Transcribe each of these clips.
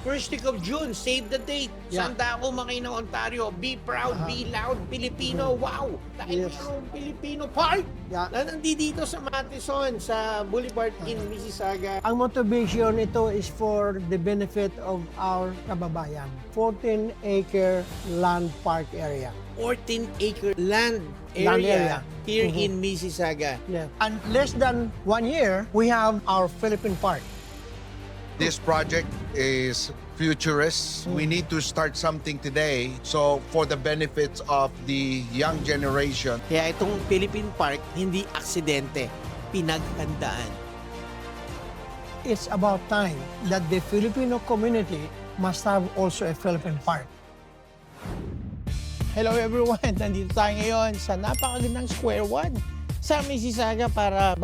First week of June, save the date. Yeah. Santa ako, Makina, Ontario. Be proud, be loud, Filipino. Wow! Dahil Yes. mayroong Filipino Park Yeah. na nandito sa Mattison, sa Boulevard in Mississauga. Ang motivation ito is for the benefit of our kababayan. 14-acre land park area. 14-acre land Land area, area. here in Mississauga. Yeah. And less than 1 year, we have our Philippine Park. This project is futurist. We need to start something today. So for the benefits of the young generation, Kaya itong Philippine Park, hindi aksidente, pinaghandaan. It's about time that the Filipino community must have also a Philippine Park. Hello everyone! Nandito tayo ngayon sa napakagandang Square One sa Mississauga para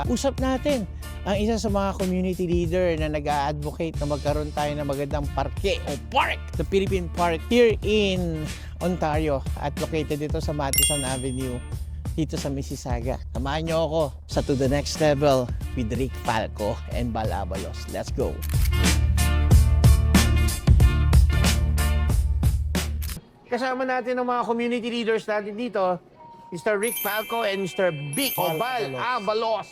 usap natin ang isa sa mga community leader na nag-a-advocate na magkaroon tayo ng magandang parke o park, the Philippine Park here in Ontario at located dito sa Mattison Avenue dito sa Mississauga. Samahan niyo ako sa To The Next Level with Rick Falco and Bal Abalos. Let's go! Kasama natin ang mga community leaders natin dito, Mr. Rick Falco and Mr. Vic Bal Abalos.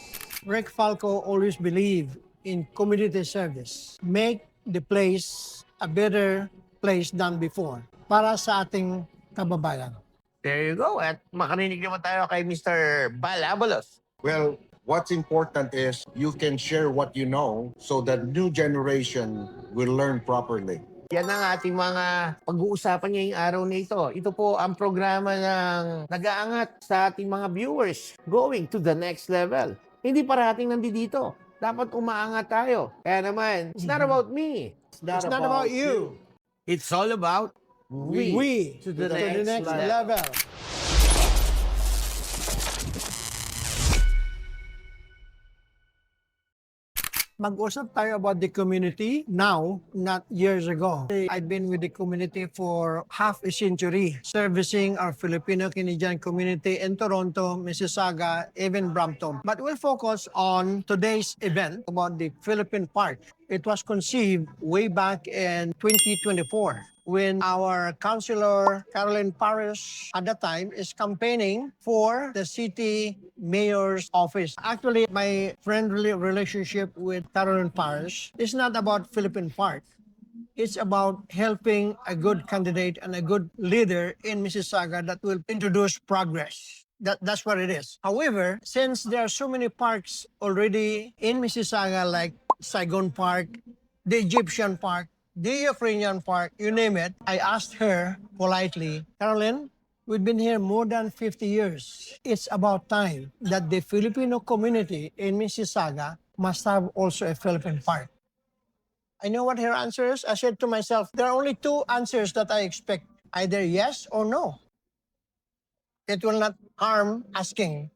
Rick Falco always believed in community service. Make the place a better place than before para sa ating kababayan. There you go. At makarinig naman tayo kay Mr. Bal Abalos. well, what's important is you can share what you know so that new generation will learn properly. Yan ang ating mga pag-uusapan ngayong araw na ito. Ito po ang programa ng nag-aangat sa ating mga viewers going to the next level. Hindi parating nandito. Dapat umaangat tayo. Kaya naman, it's not about me. It's not about you. It's all about we. To the next level. Mag-usap tayo about the community now, not years ago. I've been with the community for half a century, servicing our Filipino-Canadian community in Toronto, Mississauga, even Brampton. But we'll focus on today's event about the Philippine Park. It was conceived way back in 2024 when our councilor, Caroline Parrish, at that time, is campaigning for the city mayor's office. Actually, my friendly relationship with Caroline Parrish is not about Philippine Park. It's about helping a good candidate and a good leader in Mississauga that will introduce progress. That's what it is. However, since there are so many parks already in Mississauga, like Saigon Park, the Egyptian Park, the Ukrainian Park, you name it, I asked her politely, Caroline, we've been here more than 50 years. It's about time that the Filipino community in Mississauga must have also a Philippine Park. I know what her answer is. I said to myself, there are only two answers that I expect, either yes or no. It will not harm asking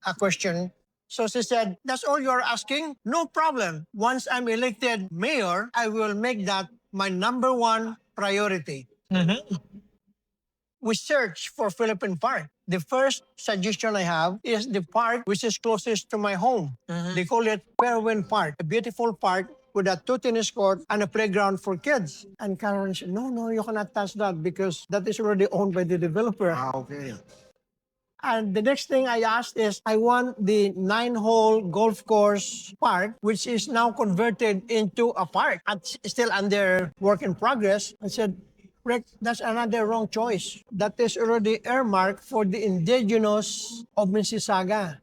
a question. So she said, that's all you're asking? No problem. Once I'm elected mayor, I will make that my number one priority. We search for Philippine Park. The first suggestion I have is the park which is closest to my home. They call it Fairwind Park, a beautiful park with a 2 tennis court and a playground for kids. And Karen said, no, you cannot touch that because that is already owned by the developer. Okay. And the next thing I asked is, I want the 9-hole golf course park, which is now converted into a park and still under work in progress. I said, Rick, that's another wrong choice. That is already earmarked for the indigenous of Mississauga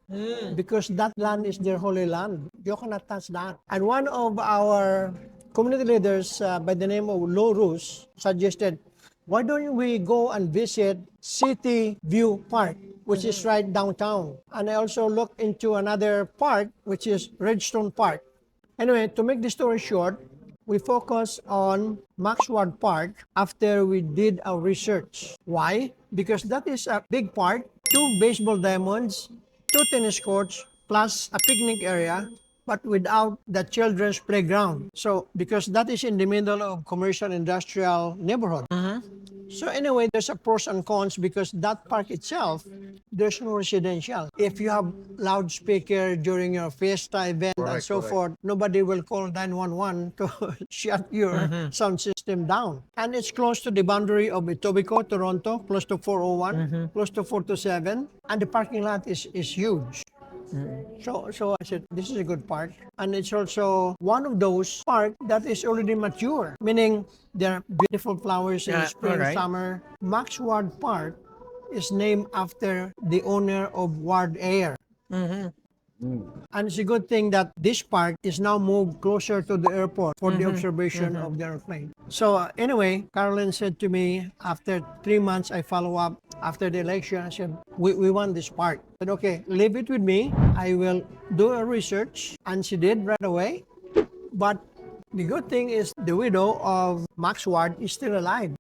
because that land is their holy land. You cannot touch that. And one of our community leaders by the name of Lo Rus suggested, why don't we go and visit City View Park, which is right downtown? And I also looked into another park, which is Redstone Park. Anyway, to make the story short, we focused on Maxward Park after we did our research. Why? Because that is a big park, 2 baseball diamonds, 2 tennis courts, plus a picnic area, but without the children's playground. So, because that is in the middle of commercial industrial neighborhood. So anyway, there's a pros and cons because that park itself, there's no residential. If you have loudspeaker during your fiesta event and Correct, so correct. forth, nobody will call 911 to shut your sound system down. And it's close to the boundary of Etobicoke, Toronto, close to 401, close to 427, and the parking lot is huge. So I said, this is a good park. And it's also one of those parks that is already mature, meaning there are beautiful flowers in Yeah, spring, alright. summer. Max Ward Park is named after the owner of Ward Air. And it's a good thing that this park is now moved closer to the airport for the observation of the airplane. So anyway, Carolyn said to me, after 3 months, I follow up after the election. I said, we want this park. I said, okay, leave it with me. I will do a research. And she did right away. But the good thing is the widow of Max Ward is still alive.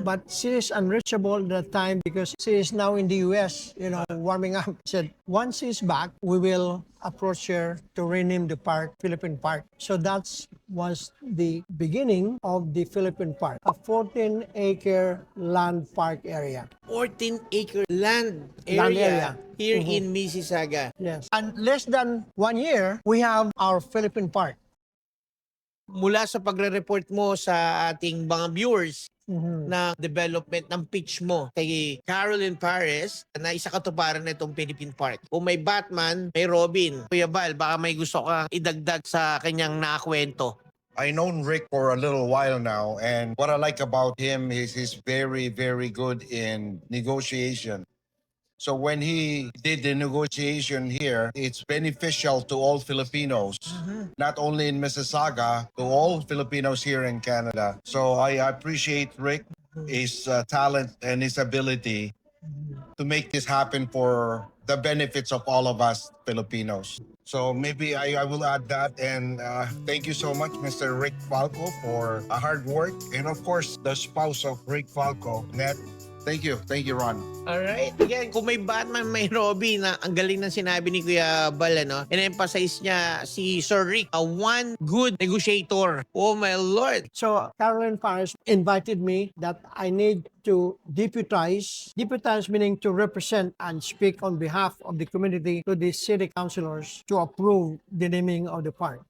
But she is unreachable at that time because she is now in the US, warming up. Said, once she's back, we will approach her to rename the park Philippine Park. So that was the beginning of the Philippine Park, a 14-acre land park area. 14-acre land Land area, area. here in Mississauga. Yes. And less than 1 year, we have our Philippine Park. Mula sa pagre-report mo sa ating mga viewers Mhm. na development ng pitch mo kay Carolyn Pares na isa katuparan na itong Philippine Park. Kung may Batman, may Robin. Kuya Bal, baka may gusto kang idagdag sa kanyang nakakwento. I known Rick for a little while now, and what I like about him is he's very, very good in negotiation. So when he did the negotiation here, it's beneficial to all Filipinos, not only in Mississauga, to all Filipinos here in Canada. So I appreciate Rick, his talent and his ability to make this happen for the benefits of all of us Filipinos. So maybe I will add that, and thank you so much, Mr. Rick Falco, for hard work, and of course the spouse of Rick Falco, Net. Thank you, Ron. Alright. Again, kung may Batman, may Robin, na ang galing ng sinabi ni Kuya Bal, in-emphasize niya si Sir Rick, one good negotiator. Oh my Lord. So Carolyn Paris invited me that I need to deputize meaning to represent and speak on behalf of the community to the city councilors to approve the naming of the park.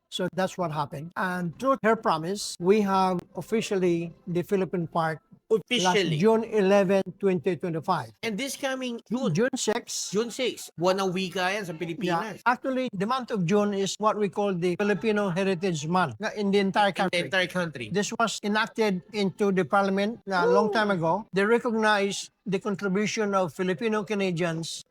So that's what happened. And through her promise, we have officially the Philippine Park last Officially. June 11, 2025. And this coming June, June 6, June 6, buwan ng wika yan sa Pilipinas. actually, the month of June is what we call the Filipino Heritage Month in the entire In the country. entire country. This was enacted into the parliament a long time ago. They recognize the contribution of Filipino Canadians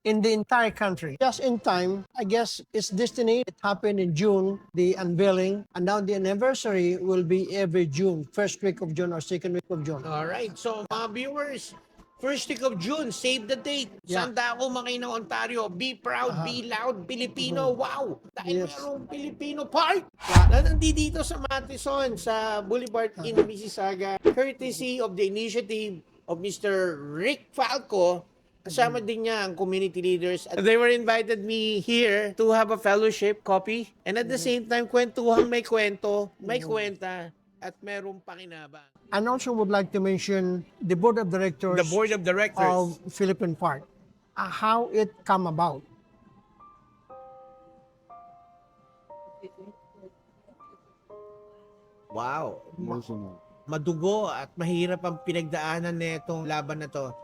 in the entire country. Just in time, I guess it's destiny. It happened in June, the unveiling, and now the anniversary will be every June, first week of June or second week of June. Alright. So, mga viewers, first week of June, save the date. Yeah. Santa ako, Makina, Ontario. Be proud, be loud, Filipino. Wow! Dahil Yes. merong Filipino Park na nandito sa Mattison, sa Boulevard in Mississauga, courtesy of the initiative of Mr. Rick Falco. Kasama din niya ang community leaders. They were invited me here to have a fellowship copy. And at the same time, kwentuhang may kwento, may kwenta, at merong pakinabang. And also would like to mention the board of directors The board of directors. of Philippine Park, how it come about. Wow. Madugo at mahirap ang pinagdaanan nitong laban na to.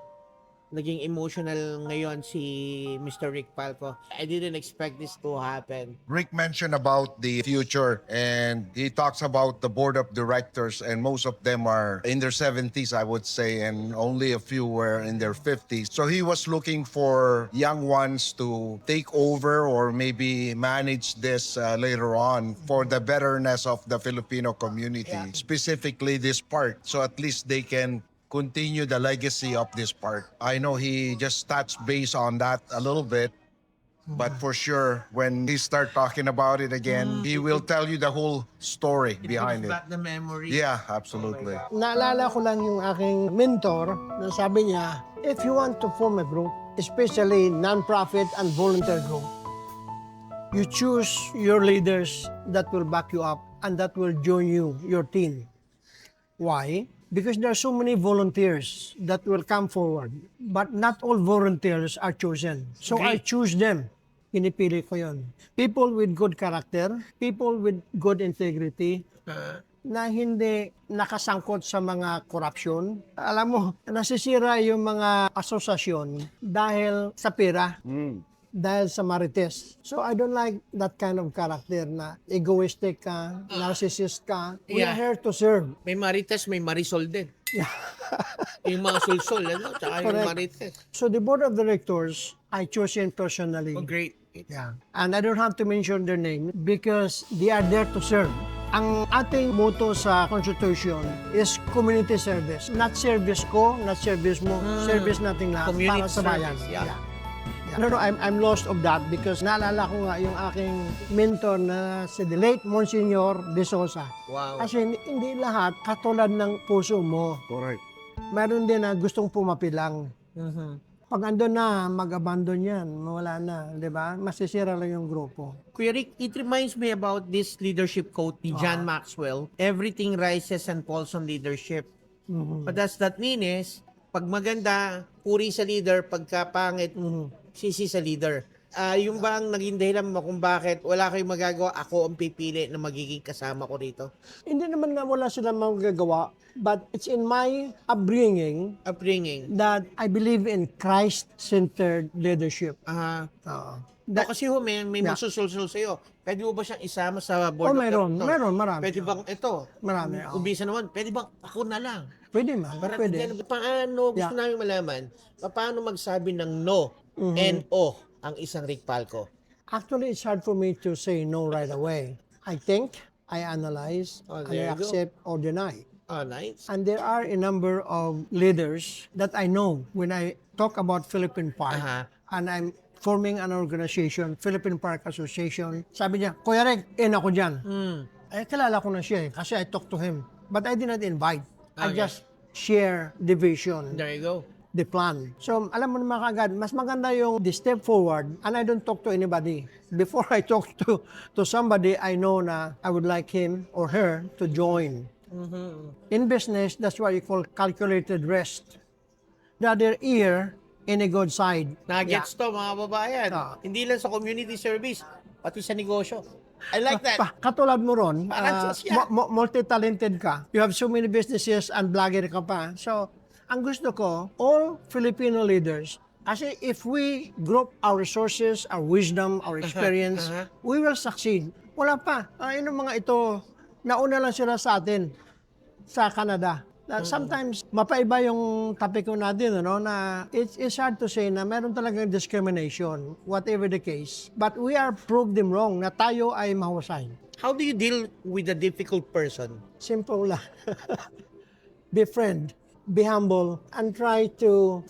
Naging emotional ngayon si Mr. Rick Falco. I didn't expect this to happen. Rick mentioned about the future, and he talks about the board of directors, and most of them are in their 70s, I would say, and only a few were in their 50s. So he was looking for young ones to take over or maybe manage this later on for the betterness of the Filipino community, specifically this park, so at least they can continue the legacy of this park. I know he just touched base on that a little bit, but for sure, when he start talking about it again, he will tell you the whole story behind it. Back the memory. Yeah, absolutely. Naalala ko lang yung aking mentor na sabi niya, if you want to form a group, especially non-profit and volunteer group, you choose your leaders that will back you up and that will join you, your team. Why? Because there are so many volunteers that will come forward, but not all volunteers are chosen. So I choose them. Pinipili ko yun. People with good character, people with good integrity, na hindi nakasangkot sa mga korupsyon. Alam mo, nasisira yung mga asosasyon dahil sa pera, dahil sa marites. So I don't like that kind of character na egoistic ka, narcissist ka. We are Yeah. here to serve. May Marites, may Marisol din. Yung mga sulsol, ano? Tsaka yung Correct. Marites. So the board of directors, I chose him personally. Oh, great. Yeah. And I don't have to mention their name because they are there to serve. Ang ating motto sa Constitution is community service. Not service ko, not service mo. Service natin lahat Community para sa bayan. service, yeah. No, I'm lost of that because naalala ko nga yung aking mentor na si the late Monsignor De Sosa. Wow. Kasi hindi lahat katulad ng puso mo. Correct. Meron din na gustong pumapilang. Mhm. Pag andun na, mag-abandon yan. Wala na, di ba? Masisira lang yung grupo. Kuya Rick, it reminds me about this leadership quote ni John Maxwell. Everything rises and falls on leadership. What does that mean is, pag maganda, puri sa leader, pagka pangit, sisi sa leader. Yung bang naging dahilan mo kung bakit wala kayong magagawa, ako ang pipili na magiging kasama ko rito? Hindi naman na wala silang magagawa, but it's in my upbringing Upbringing. that I believe in Christ-centered leadership. Oo. That- Kasi may Yeah. magsusulsul sa'yo. Pwede mo ba siyang isama sa board Oh, of meron. directors? Meron, marami. Pwede bang ito? Marami. Oh. Umbisa naman, pwede bang ako na lang? Pwede ma, Para pwede. paano, gusto Yeah. namin malaman, paano magsabi ng no and o ang isang Rick Palco? Actually, it's hard for me to say no right away. I think, I analyze, Oh, and there I you go. accept or deny. Oh, nice. And there are a number of leaders that I know when I talk about Philippine Park Aha. and I'm forming an organization, Philippine Park Association. Sabi niya, Kuya Rek, in ako dyan. Eh, kilala ko na siya eh, kasi I talked to him. But I did not invite. I Okay. just share the vision, There you go. the plan. So, alam mo naman kagad, mas maganda yung the step forward and I don't talk to anybody. Before I talk to somebody, I know na I would like him or her to join. In business, that's what you call calculated risk. The other ear in a good side. Nuggets to, mga babayan. Ah. Hindi lang sa community service, pati sa negosyo. I like that. Katulad mo ron, Parang sosya. multi-talented ka. You have so many businesses and vlogger ka pa. So, ang gusto ko, all Filipino leaders, kasi if we group our resources, our wisdom, our experience, we will succeed. Wala pa. Yung mga ito, nauna lang sila sa atin sa Canada. Sometimes, mapaiba yung topic ko natin, ano, na it's hard to say na meron talagang discrimination, whatever the case. But we are proved them wrong na tayo ay mahusay. How do you deal with a difficult person? Simple lang. Befriend, be humble, and try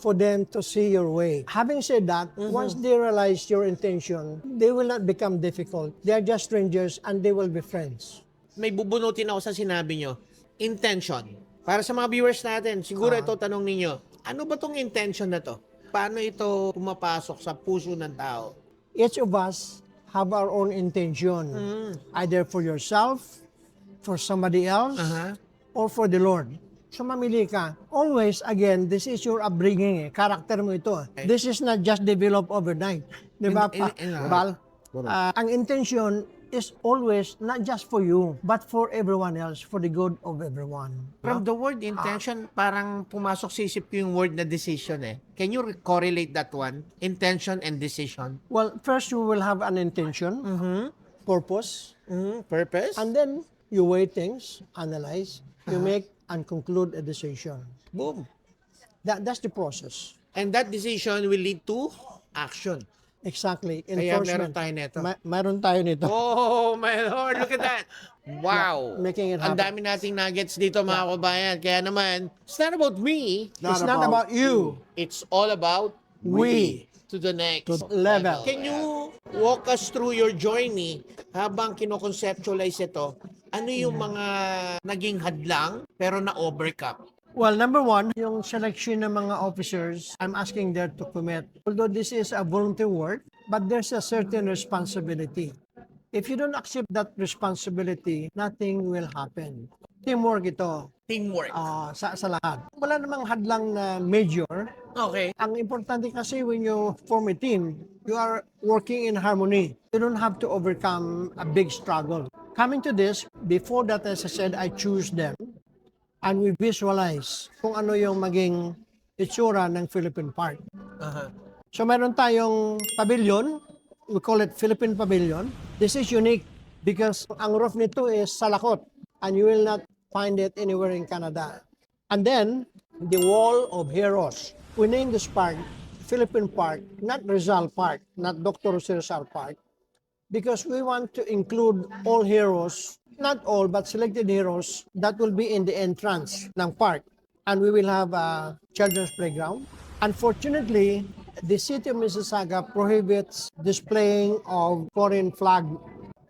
for them to see your way. Having said that, once they realize your intention, they will not become difficult. They are just strangers and they will be friends. May bubunutin ako sa sinabi nyo. Intention. Para sa mga viewers natin, siguro ito tanong ninyo, ano ba tong intention na to? Paano ito pumapasok sa puso ng tao? Each of us have our own intention, either for yourself, for somebody else, or for the Lord. So mamili ka. Always, again, this is your upbringing, character mo ito. This is not just developed overnight. Di ba, Bal? Ang intention is always not just for you, but for everyone else, for the good of everyone. From the word intention, parang pumasok sa isip ko yung word na decision eh. Can you correlate that one? Intention and decision. Well, first you will have an intention, purpose, Purpose? and then you weigh things, analyze, you make and conclude a decision. Boom. That's the process. And that decision will lead to action. Exactly. Kaya Enforcement. meron tayo nito. Meron tayo nito. Oh, my Lord, look at that. Wow. Making it Ang happen. dami nating nuggets dito, mga kabayan. Kaya naman, it's not about me. It's not about you. It's all about We. to the next level. Can you walk us through your journey habang kinoconceptualize ito? Ano yung mga naging hadlang pero na-overcome? Well, number one, yung selection ng mga officers, I'm asking them to commit. Although this is a volunteer work, but there's a certain responsibility. If you don't accept that responsibility, nothing will happen. Teamwork ito Teamwork. sa lahat. Wala namang hadlang na major. Okay. Ang importante kasi when you form a team, you are working in harmony. You don't have to overcome a big struggle. Coming to this, before that, as I said, I choose them and we visualize kung ano yung maging itsura ng Philippine Park. Uh-huh. So meron tayong pavilion, we call it Philippine Pavilion. This is unique because ang roof nito is salakot and you will not find it anywhere in Canada. And then, the Wall of Heroes. We named this park Philippine Park, not Rizal Park, not Dr. Jose Rizal Park, because we want to include all heroes, not all, but selected heroes that will be in the entrance ng park. And we will have a children's playground. Unfortunately, the city of Mississauga prohibits displaying of foreign flag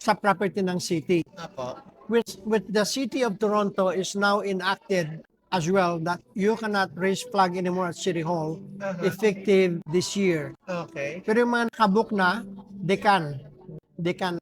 sa property ng city. Apo. With the city of Toronto is now enacted as well that you cannot raise flag anymore at City Hall effective this year. Okay. Pero yung mga nakabook na, they can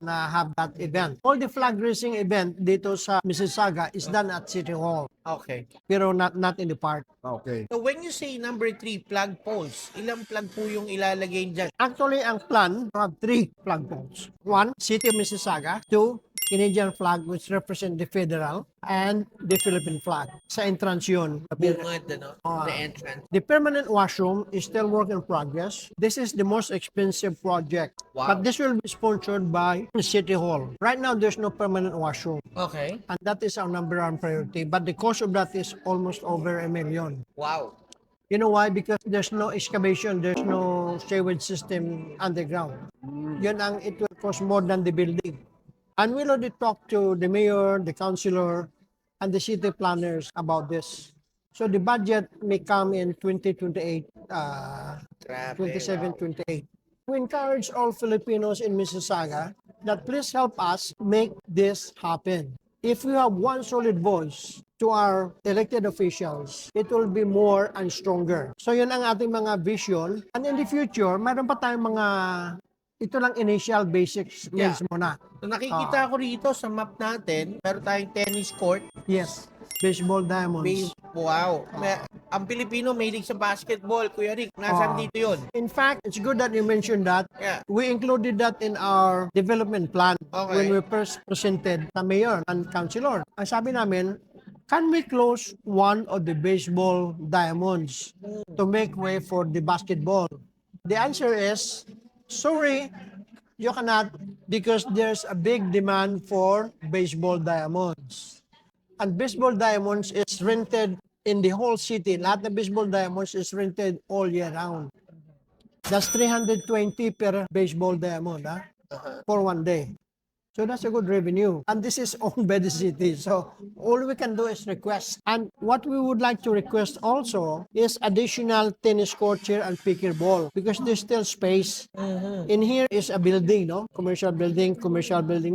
have that event. All the flag raising event dito sa Mississauga is done at City Hall, Okay. pero not in the park. Okay. So when you say number 3, flag poles, ilang flag po yung ilalagay dyan? Actually, ang plan, we have 3 flag poles. 1, City of Mississauga. 2, Canadian flag which represent the federal and the Philippine flag. Sa entrance yun. Bungad, ano? The entrance. The permanent washroom is still work in progress. This is the most expensive project. Wow. But this will be sponsored by City Hall. Right now, there's no permanent washroom. Okay. And that is our number 1 priority. But the cost of that is almost over $1 million. Wow. You know why? Because there's no excavation, there's no sewage system underground. Yun ang it will cost more than the building. And we already talked to the mayor, the councilor, and the city planners about this. So the budget may come in 2028, Grabe. 27, 28. We encourage all Filipinos in Mississauga that please help us make this happen. If we have one solid voice to our elected officials, it will be more and stronger. So yun ang ating mga vision. And in the future, mayroon pa tayong mga, ito lang initial basics needs muna. So nakikita ko rito sa map natin, meron tayong tennis court. Yes, baseball diamonds. Wow. Ang Pilipino mahilig sa basketball. Kuya Rick, nasaan dito yun? In fact, it's good that you mentioned that. Yeah. We included that in our development plan Okay. when we first presented sa mayor and councilor. Ang sabi namin, can we close one of the baseball diamonds to make way for the basketball? The answer is, sorry, you cannot because there's a big demand for baseball diamonds. And baseball diamonds is rented in the whole city. Lahat ng baseball diamonds is rented all year round. That's 320 per baseball diamond for one day. So that's a good revenue. And this is owned by the city. So all we can do is request. And what we would like to request also is additional tennis court here and pickleball because there's still space. In here is a building, no? Commercial building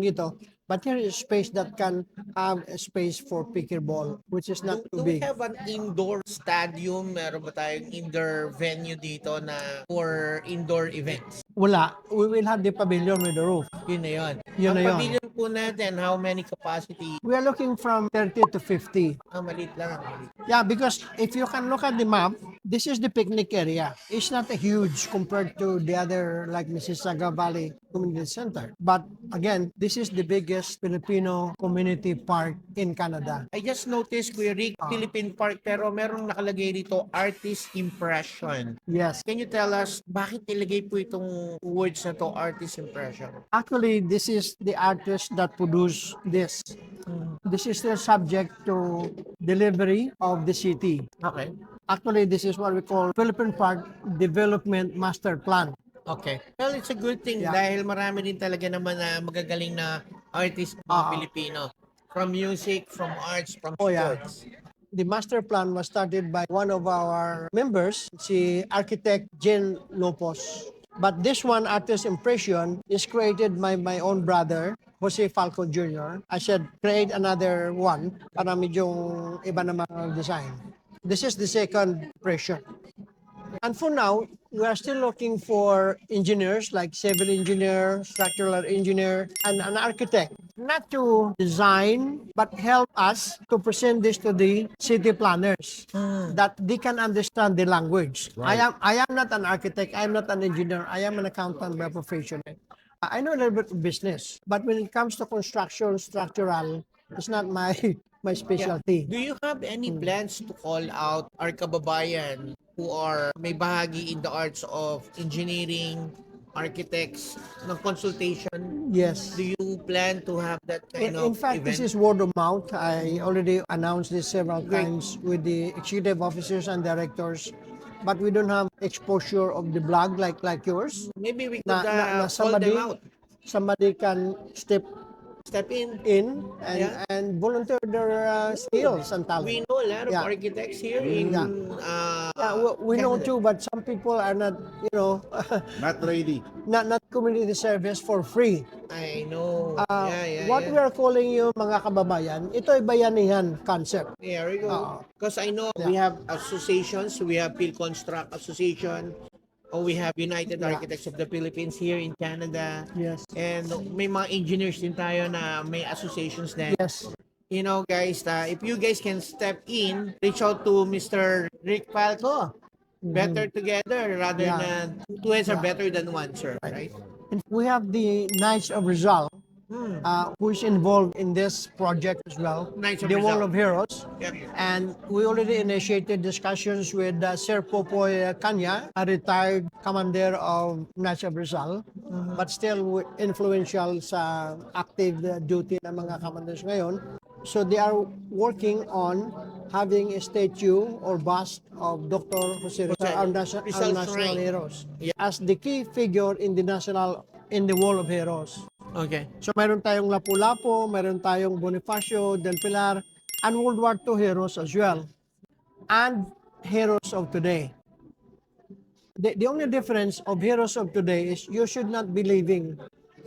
ito. But here is space that can have a space for pickleball, which is not too Do we big. have an indoor stadium? Meron ba tayong indoor venue dito na for indoor events? Wala. We will have the pavilion with the roof. Yun na yun. Yun Ang na yun. pavilion po natin, how many capacity? We are looking from 30 to 50. Maliit lang. Maliit. Yeah, because if you can look at the map, this is the picnic area. It's not a huge compared to the other like Mississauga Valley Community Center. But again, this is the biggest Filipino community park in Canada. I just noticed, Kuya Rick, Philippine Park, pero merong nakalagay dito, artist impression. Yes. Can you tell us, bakit nilagay po itong words na to, artist impression? Actually, this is the artist that produced this. This is still subject to delivery of the city. Okay. Actually, this is what we call Philippine Park Development Master Plan. Okay. Well, it's a good thing Yeah. dahil marami din talaga naman na magagaling na artist mga Pilipino. From music, from arts, from Oh, yeah. sports. The master plan was started by one of our members, si architect Jen Lopos. But this one, artist impression, is created by my own brother, Jose Falco Jr. I said, create another one para medyo iba naman ang design. This is the second impression. And for now, we are still looking for engineers like civil engineer, structural engineer, and an architect. Not to design, but help us to present this to the city planners that they can understand the language. I am not an architect. I am not an engineer. I am an accountant by profession. I know a little bit of business, but when it comes to construction, structural, it's not my my specialty. Do you have any plans to call out our kababayan who are may bahagi in the arts of engineering, architects, ng consultation? Yes. Do you plan to have that kind In of fact, event? this is word of mouth. I already announced this several Great. times with the executive officers and directors, but we don't have exposure of the blog like yours. Maybe we could Na call them out. somebody can Step in. and Yeah. and volunteer their skills and talent. We know a lot of Yeah. architects here in Yeah. Yeah, we know Canada. too, but some people are not, Not ready. not community service for free. I know. What we are calling you mga kababayan, ito ay bayanihan concept. There we go. Oo. Because I know we have associations. We have PhilConstruct Association. Or we have United Architects of the Philippines here in Canada. Yes. And may mga engineers din tayo na may associations din. Yes. You know, guys, if you guys can step in, reach out to Mr. Rick Falco. Better together rather Yeah. than two heads are better than one, sir. Right? And we have the Knights of Rizal, who is involved in this project as well. Knights of the Wall Rizal. of Heroes. Yep. And we already initiated discussions with Sir Popoy Kanya, a retired commander of Knights of Rizal, but still influential sa active duty ng mga commanders ngayon. So they are working on having a statue or bust of Dr. Jose Rizal, our Rizal national Shrine. heroes, Yeah. as the key figure in the Wall of Heroes. Okay. So mayroon tayong Lapu-Lapu, mayroon tayong Bonifacio, Del Pilar, and World War II heroes as well. And heroes of today. The only difference of heroes of today is you should not be living.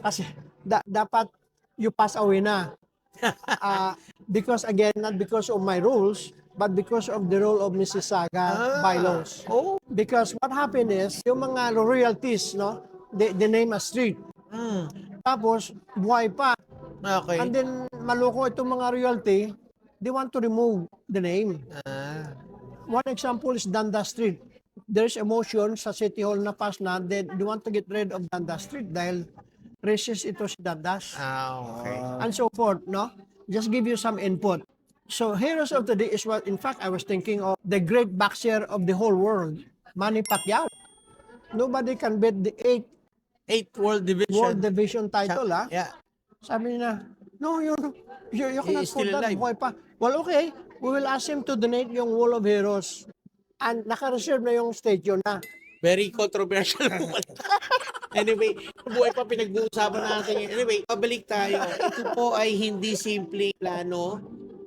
Kasi dapat you pass away na. Because again, not because of my rules, but because of the role of Mississauga bylaws. Oh. Because what happened is, yung mga royalties, no, they name a street. Tapos, buhay pa. Okay. And then, maloko itong mga royalty, they want to remove the name. One example is Dundas Street. There's a motion sa City Hall na pass na, they want to get rid of Dundas Street dahil racist ito si Dundas. Okay. And so forth, no? Just give you some input. So, heroes of today is what, in fact, I was thinking of the great boxer of the whole world, Manny Pacquiao. Nobody can beat the 8th World Division. World Division title, Yeah. Sabi niya, no, you cannot is put still that, alive. buhay pa. Well, okay, we will ask him to donate yung Wall of Heroes. And naka-reserve na yung statue na. Very controversial po. Anyway, buhay pa pinag-uusapan natin. Anyway, pabalik tayo. Ito po ay hindi simpleng plano.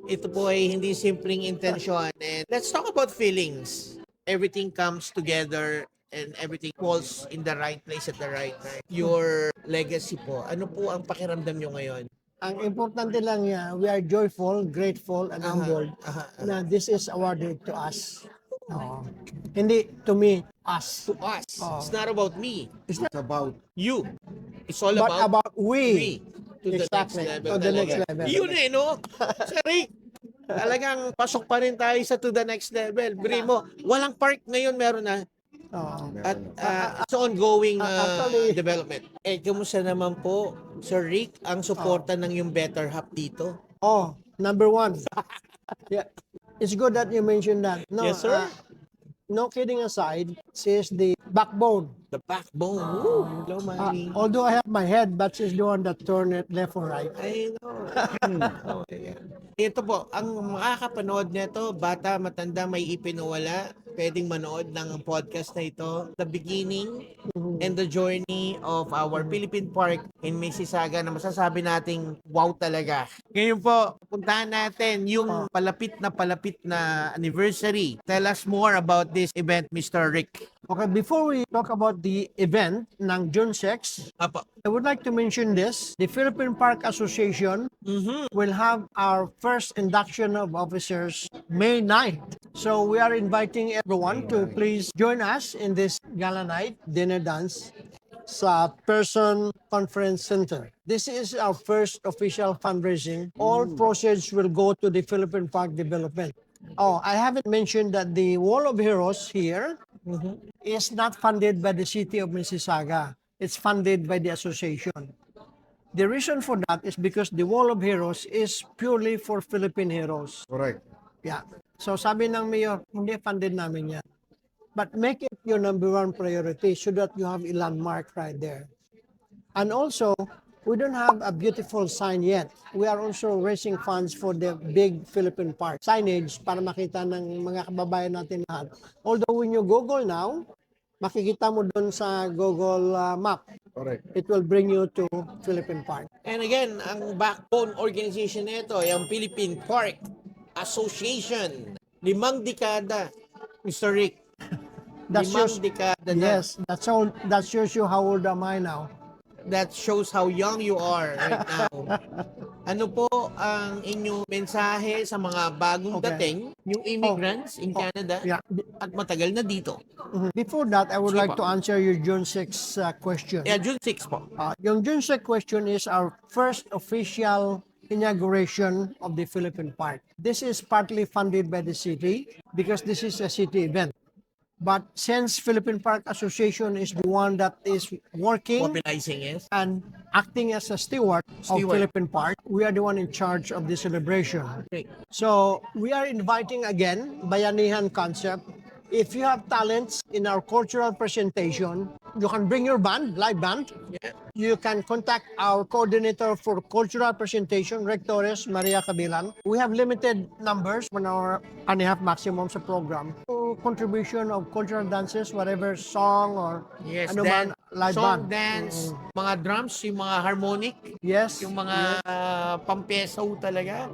Ito po ay hindi simpleng intensyon. And let's talk about feelings. Everything comes together and everything falls in the right place at the right time. Your legacy po, ano po ang pakiramdam nyo ngayon? Ang importante lang niya, we are joyful, grateful, and humbled na this is awarded to us. Hindi to me, us. To us. It's not about me. It's about You. It's all But about about we. me. To the Exactly. next level. To the talaga. next level. Yun no? Sir Rick, talagang pasok pa rin tayo sa to the next level. Brimo, walang park ngayon meron na. At it's ongoing Actually- development. Kamusta naman po, Sir Rick, ang suporta ng yung Better Half dito? Oh, number one. Yeah. It's good that you mentioned that. No, Yes, sir. No kidding aside, she's the backbone. The backbone. Woo! Hello, Manny. Although I have my head, but she's the one that turn it left or right. I know. Ito po, ang makakapanood nito, bata, matanda, may ipinawala, pwedeng manood ng podcast na ito, the beginning and the journey of our Philippine Park in Mississauga na masasabi nating wow talaga. Ngayon po, puntahan natin yung palapit na anniversary. Tell us more about this event, Mr. Rick. Okay, before we talk about the event ng June 6, Apo. I would like to mention this. The Philippine Park Association will have our first induction of officers May 9th. So we are inviting everyone to please join us in this gala night dinner dance sa Person Conference Center. This is our first official fundraising. All proceeds will go to the Philippine Park Development. Oh, I haven't mentioned that the Wall of Heroes here is not funded by the city of Mississauga. It's funded by the association. The reason for that is because the Wall of Heroes is purely for Philippine heroes. Correct. Yeah. So sabi ng mayor, hindi funded namin yan. But make it your number one priority so that you have a landmark right there. And also, we don't have a beautiful sign yet. We are also raising funds for the big Philippine Park signage para makita ng mga kababayan natin lahat. Although when you Google now, makikita mo doon sa Google map. Correct. It will bring you to Philippine Park. And again, ang backbone organization nito ay ang Philippine Park Association. 5 dekada, Mr. Rick. That's 5 dekada na. Yes, that shows you how old am I now. That shows how young you are right now. Ano po ang inyong mensahe sa mga bagong Okay. dating, new immigrants in Canada Yeah. at matagal na dito? Before that, I would Sige like po. to answer your June 6 question. Yeah, June 6 po. Yung June 6 question is our first official inauguration of the Philippine Park. This is partly funded by the city because this is a city event. But since Philippine Park Association is the one that is working Mobilizing, yes? and acting as a steward of Steward. Philippine Park, we are the one in charge of the celebration. Okay. So we are inviting again Bayanihan concept. If you have talents in our cultural presentation, you can bring your band, live band. Yeah. You can contact our coordinator for cultural presentation, Rec Torres, Maria Cabilan. We have limited numbers, 1 hour and a half maximum sa program. So, contribution of cultural dances, whatever song or Yes, ano dan- man, live song, band. dance, mga drums, yung mga harmonic, Yes. yung mga pampesaw talaga.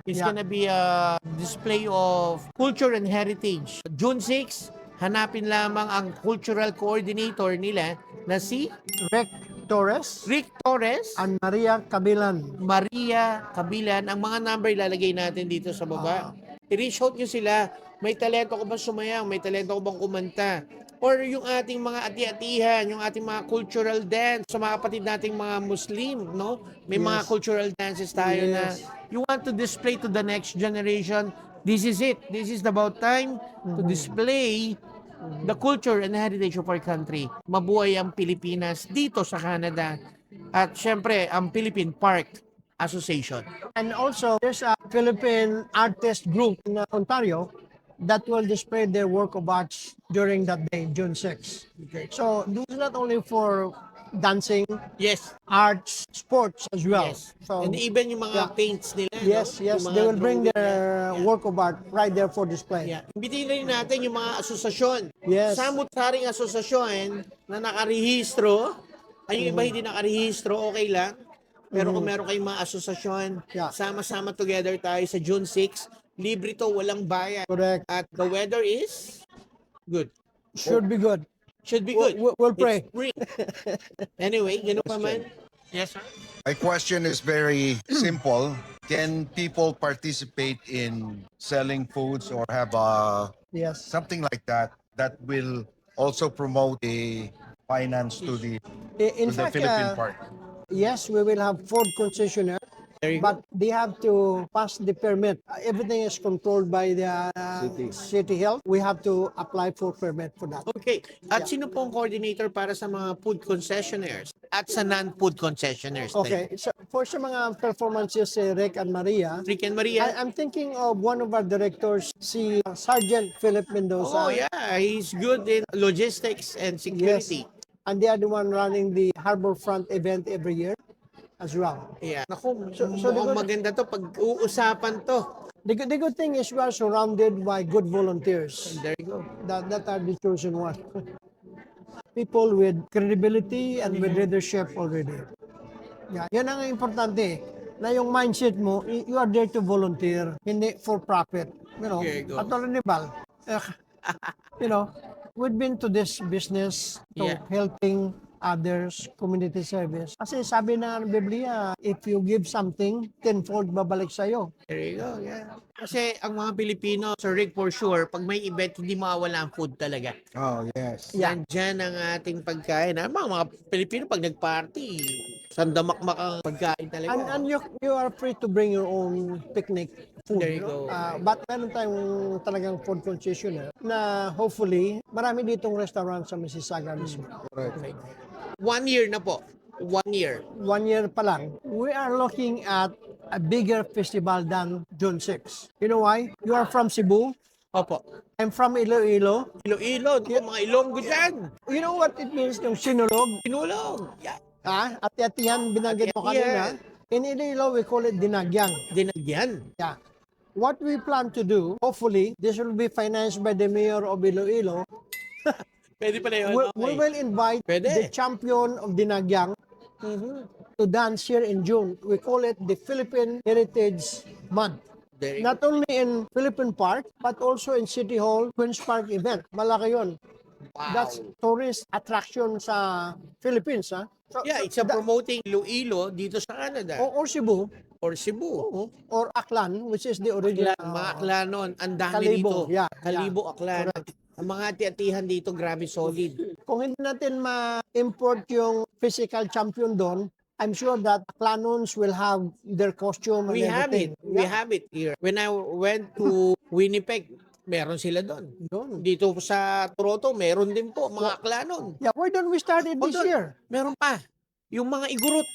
It's Yeah. gonna be a display of culture and heritage. June 6, hanapin lamang ang cultural coordinator nila na si Rec Torres Rick Torres, and Maria Cabilan. Maria Kabilan. Ang mga number ilalagay natin dito sa baba. I-reach out nyo sila. May talento ko ba sumayang? May talento ko bang kumanta? Or yung ating mga ati-atihan, yung ating mga cultural dance, sa mga kapatid nating mga Muslim, no? May mga Yes. cultural dances tayo na Yes. you want to display to the next generation. This is it. This is about time to display the culture and heritage of our country. Mabuhay ang Pilipinas dito sa Canada. At syempre, ang Philippine Park Association. And also, there's a Philippine artist group in Ontario that will display their work of arts during that day, June 6. So, this is not only for dancing, Yes. arts, sports as well. Yes. So, And even yung mga yeah. paints nila. yes, no? yes, Yung mga they will bring drawing their nila. work of art right there for display. Yeah. Imbitin rin natin yung mga asosasyon. Yes. Samut-saring asosasyon na nakarehistro. Ay, yung iba hindi nakarehistro, okay lang. Pero kung meron kayong mga asosasyon, Yeah. sama-sama together tayo sa June 6. Libre to, walang bayad. Correct. At the weather is good. Should be good. Should be good. We'll pray. It's free. Anyway, gano'n pa man. Yes, sir. My question is very simple. Can people participate in selling foods or have Yes. something like that that will also promote the finance to the In to the fact, Philippine Park? yes, we will have food concessionaire. There you go. But they have to pass the permit. Everything is controlled by the city health. We have to apply for permit for that. Okay. At sino pong coordinator para sa mga food concessionaires at sa non-food concessionaires? Okay, so for sa mga performances, Rick and Maria, Rick and Maria. I'm thinking of one of our directors, si Sergeant Philip Mendoza. Oh, yeah. He's good in logistics and security. And they are the one running the Harbor Front event every year as well. Yeah. Naku, So mukhang the- maganda to pag uusapan to. The good thing is we are surrounded by good volunteers. There you go. That are the chosen one. People with credibility and with leadership already. Yeah, yan ang importante. Na yung mindset mo, you are there to volunteer, hindi for profit. You know, There you go. at ni Bal, you know, we've been to this business to Yeah. helping others community service. Kasi sabi na ng Biblia, if you give something, tenfold babalik sa'yo. There you go, yeah. Kasi ang mga Pilipino, Sir Rick, for sure, pag may event, hindi mawawala ang food talaga. Oh, yes. Yeah. Nandyan ang ating pagkain. Mga Pilipino, pag nag-party, sandamakmak ang pagkain talaga. And you are free to bring your own picnic food. There you go. But meron tayong talagang food concessionaire na hopefully marami ditong restaurant sa Mississauga mismo. Okay. 1 year na po. 1 year. 1 year pa lang, we are looking at a bigger festival than June 6. You know why? You are from Cebu. Opo. I'm from Iloilo. Iloilo, mga Ilonggo dyan. You know what it means yung sinulog? Pinulong. Yeah. At-atihan binanggit mo kanina. In Iloilo, we call it dinagyang. Dinagyan. Yeah. What we plan to do, hopefully, this will be financed by the mayor of Iloilo. Pwede pa na yun. We will invite Pwede. the champion of dinagyang to dance here in June. We call it the Philippine Heritage Month. There you Not only in Philippine Park, but also in City Hall, Queen's Park event. Malaki yun. Wow. That's tourist attraction sa Philippines. Ha? So, Yeah, it's a promoting Iloilo dito sa Canada. or Cebu, Or Cebu. or Aklan, which is the original. Mga Aklanon, ang dami Kalibo, dito. yeah, Kalibo, Aklan. Ang mga ati-atihan dito, grabe solid. Kung hindi natin ma-import yung physical champion doon, I'm sure that Aklanons will have their costume and We have everything. it. We have it here. When I went to Winnipeg, meron sila doon. Doon. Dito sa Toronto, meron din po, mga Aklanon. Yeah, why don't we start it this Hold on. year? Meron pa. Yung mga igurot.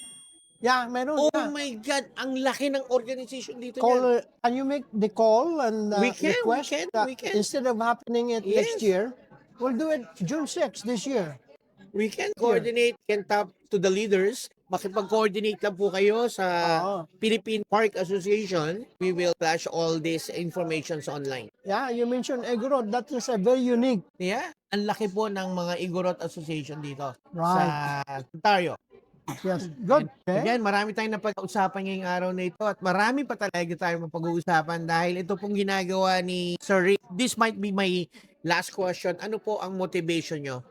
Yeah, meron. Oh yeah. my God, ang laki ng organization dito. Call, Yan. can you make the call and We can, request we can. instead of happening it next Yes. year, we'll do it June 6 this year. We can coordinate, can talk to the leaders. Makipag-coordinate lang po kayo sa Oo. Philippine Park Association. We will flash all these informations online. Yeah, you mentioned Egorod. That is a very unique. Yeah, ang laki po ng mga Igorot Association dito Right. sa Ontario. Yes, good. Okay. Again, marami tayong napag-usapan ngayong araw na ito at marami pa talaga tayong mapag-uusapan dahil ito pong ginagawa ni Sir Rick. This might be my last question. Ano po ang motivation nyo?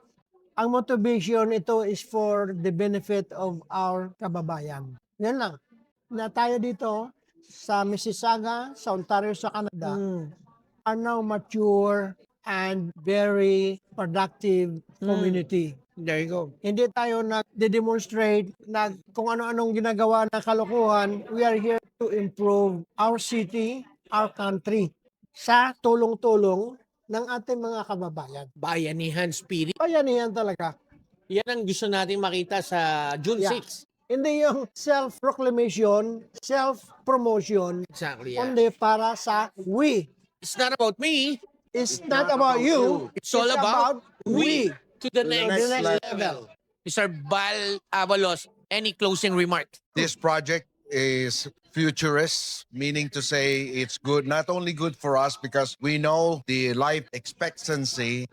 Ang motivation ito is for the benefit of our kababayan. Yan lang. Na tayo dito sa Mississauga, sa Ontario, sa Canada, are now mature and very productive community. There you go. Hindi tayo nag-demonstrate na kung ano-anong ginagawa na kalokohan. We are here to improve our city, our country sa tulong-tulong ng ating mga kababayan. Bayanihan spirit. Bayanihan talaga. Yan ang gusto natin makita sa June Yeah. 6. Hindi yung self-proclamation, self-promotion, Exactly. Yeah. only para sa we. It's not about me. It's not about you. It's all about we. To the next next level. level. Mr. Bal Avalos, any closing remark? This project is futurist, meaning to say it's good, not only good for us because we know the life expectancy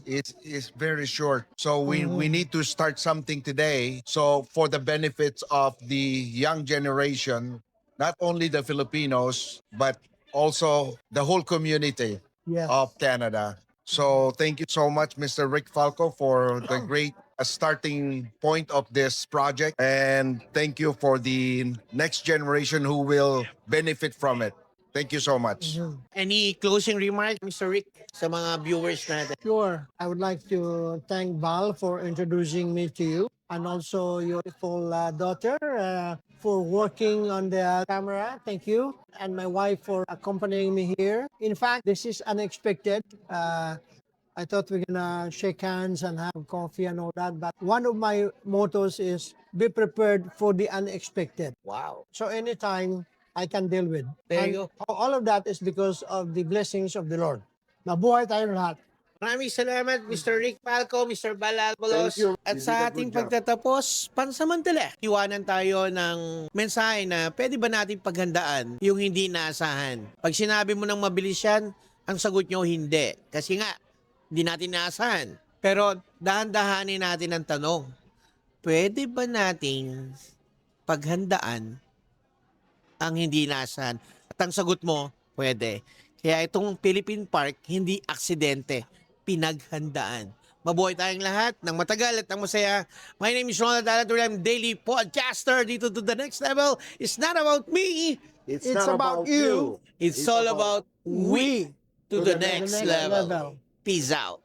is very short. So we need to start something today. So for the benefits of the young generation, not only the Filipinos, but also the whole community Yes. of Canada. So thank you so much, Mr. Rick Falco, for the great starting point of this project. And thank you for the next generation who will benefit from it. Thank you so much. Any closing remark, Mr. Rick, sa mga viewers natin? Sure. I would like to thank Val for introducing me to you and also your beautiful daughter for working on the camera. Thank you. And my wife for accompanying me here. In fact, this is unexpected. I thought we're gonna shake hands and have coffee and all that. But one of my mottos is be prepared for the unexpected. Wow. So anytime I can deal with. There you And all of that is because of the blessings of the Lord. Mabuhay tayo lahat. Maraming salamat, Mr. Rick Falco, Mr. Bal Avalos. At sa ating pagtatapos, pansamantala, iwanan tayo ng mensahe na pwede ba natin paghandaan yung hindi naasahan. Pag sinabi mo ng mabilis yan, ang sagot nyo hindi. Kasi nga, hindi natin naasahan. Pero dahan-dahanin natin ang tanong, pwede ba nating paghandaan ang hindi naasahan? At ang sagot mo, pwede. Kaya itong Philippine Park, hindi aksidente, pinaghandaan. Mabuhay tayong lahat ng matagal at ng masaya. My name is Ronald Alator. I'm daily podcaster dito to the next level. It's not about me. It's about you. It's all about we to the next level. Peace out.